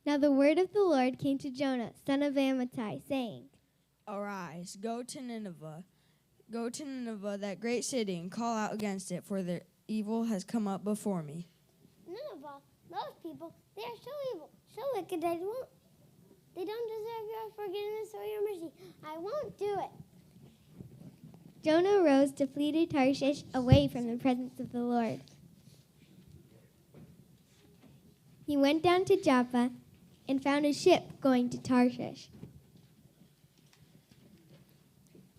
Now the word of the Lord came to Jonah, son of Amittai, saying, Arise, go to Nineveh, that great city, and call out against it, for their evil has come up before me. Nineveh, those people, they are so evil, so wicked, they don't deserve your forgiveness or your mercy. I won't do it. Jonah rose to flee to Tarshish away from the presence of the Lord. He went down to Joppa and found a ship going to Tarshish.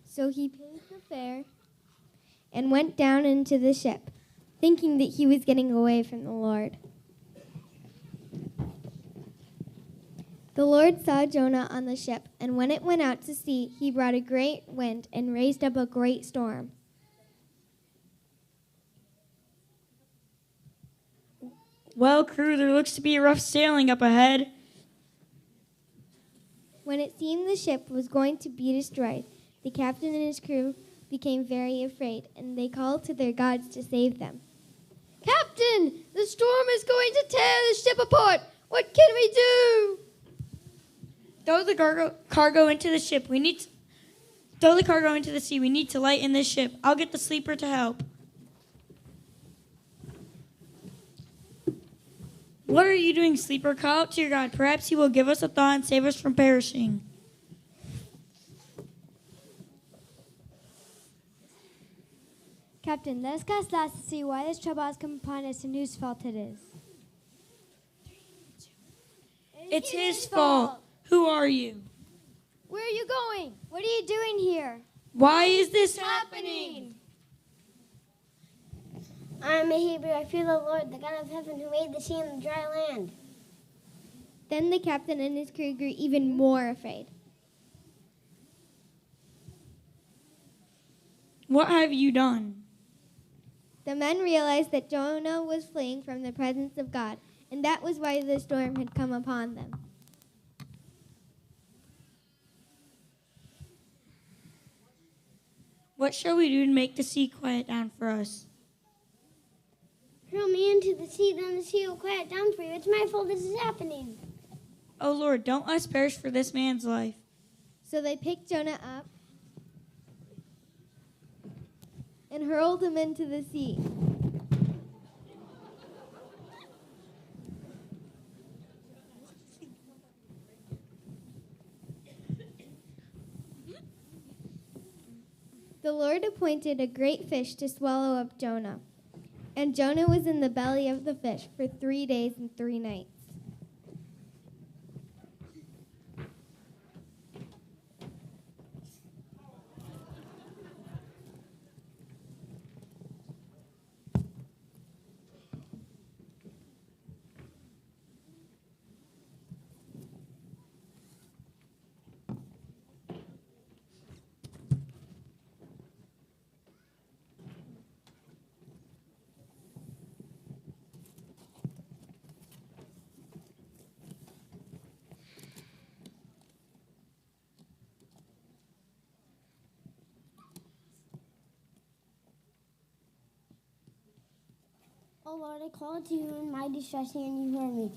So he paid the fare and went down into the ship, thinking that he was getting away from the Lord. The Lord saw Jonah on the ship, and when it went out to sea, he brought a great wind and raised up a great storm. Well, crew, there looks to be rough sailing up ahead. When it seemed the ship was going to be destroyed, the captain and his crew became very afraid, and they called to their gods to save them. Captain, the storm is going to tear the ship apart. What can we do? Throw the cargo into the ship. Throw the cargo into the sea. We need to lighten this ship. I'll get the sleeper to help. What are you doing, sleeper? Call out to your God. Perhaps he will give us a thaw and save us from perishing. Captain, let us cast lots to see why this trouble has come upon us and whose fault it is. It's his fault. Who are you? Where are you going? What are you doing here? Why is this happening? I am a Hebrew. I fear the Lord, the God of heaven, who made the sea and the dry land. Then the captain and his crew grew even more afraid. What have you done? The men realized that Jonah was fleeing from the presence of God, and that was why the storm had come upon them. What shall we do to make the sea quiet down for us? Throw me into the sea, then the sea will quiet down for you. It's my fault this is happening. Oh Lord, don't let us perish for this man's life. So they picked Jonah up and hurled him into the sea. The Lord appointed a great fish to swallow up Jonah. And Jonah was in the belly of the fish for 3 days and 3 nights. Oh Lord, I called to you in my distress, and you heard me.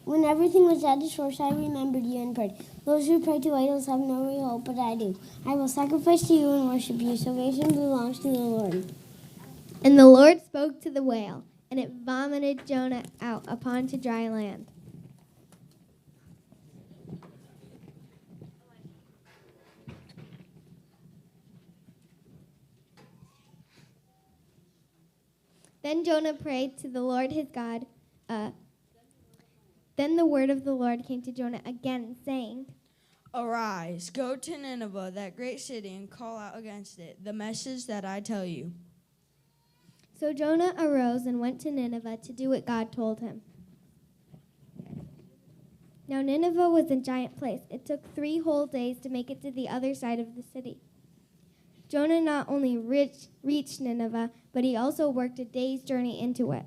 When everything was at its worst, I remembered you and prayed. Those who pray to idols have no real hope, but I do. I will sacrifice to you and worship you. Salvation belongs to the Lord. And the Lord spoke to the whale, and it vomited Jonah out upon to dry land. Then Jonah prayed to the Lord his God. Then the word of the Lord came to Jonah again, saying, Arise, go to Nineveh, that great city, and call out against it the message that I tell you. So Jonah arose and went to Nineveh to do what God told him. Now Nineveh was a giant place. It took 3 whole days to make it to the other side of the city. Jonah not only reached Nineveh, but he also worked a day's journey into it.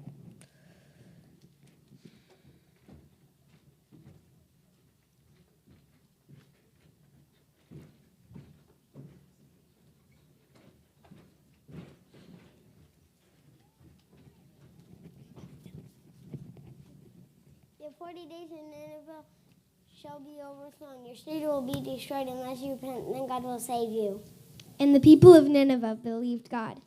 You have 40 days in Nineveh, shall be overthrown. Your city will be destroyed unless you repent, then God will save you. And the people of Nineveh believed God.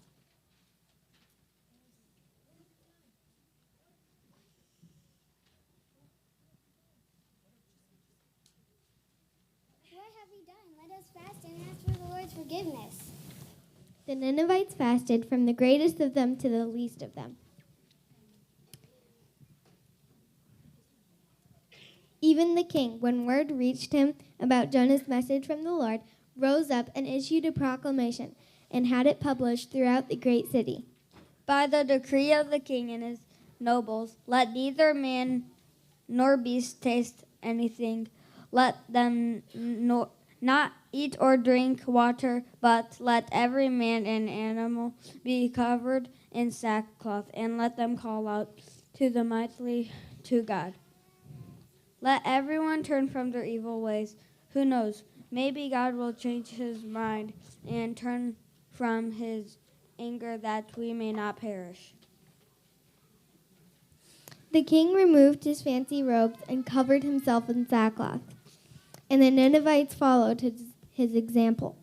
What have we done? Let us fast and ask for the Lord's forgiveness. The Ninevites fasted from the greatest of them to the least of them. Even the king, when word reached him about Jonah's message from the Lord, rose up and issued a proclamation and had it published throughout the great city. By the decree of the king and his nobles, let neither man nor beast taste anything. Let them not eat or drink water, but let every man and animal be covered in sackcloth, and let them call out to the mightily to God. Let everyone turn from their evil ways. Who knows? Maybe God will change his mind and turn from his anger that we may not perish. The king removed his fancy robes and covered himself in sackcloth, and the Ninevites followed his example.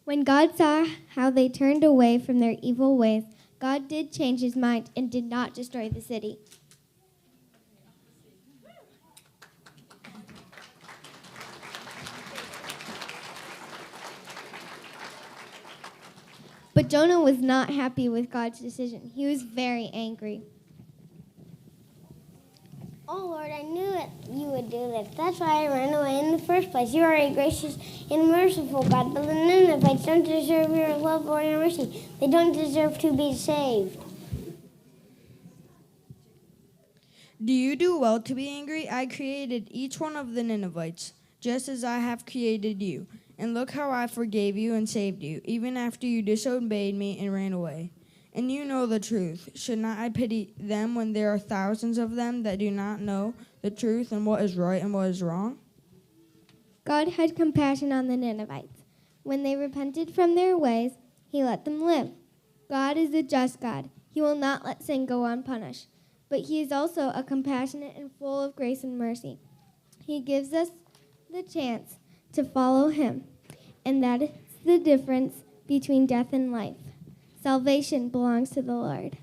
When God saw how they turned away from their evil ways, God did change his mind and did not destroy the city. But Jonah was not happy with God's decision. He was very angry. Oh, Lord, I knew it, you would do this. That's why I ran away in the first place. You are a gracious and merciful God, but the Ninevites don't deserve your love or your mercy. They don't deserve to be saved. Do you do well to be angry? I created each one of the Ninevites, just as I have created you. And look how I forgave you and saved you, even after you disobeyed me and ran away. And you know the truth. Should not I pity them when there are thousands of them that do not know the truth and what is right and what is wrong? God had compassion on the Ninevites. When they repented from their ways, he let them live. God is a just God. He will not let sin go unpunished. But he is also a compassionate and full of grace and mercy. He gives us the chance to follow him. And that is the difference between death and life. Salvation belongs to the Lord.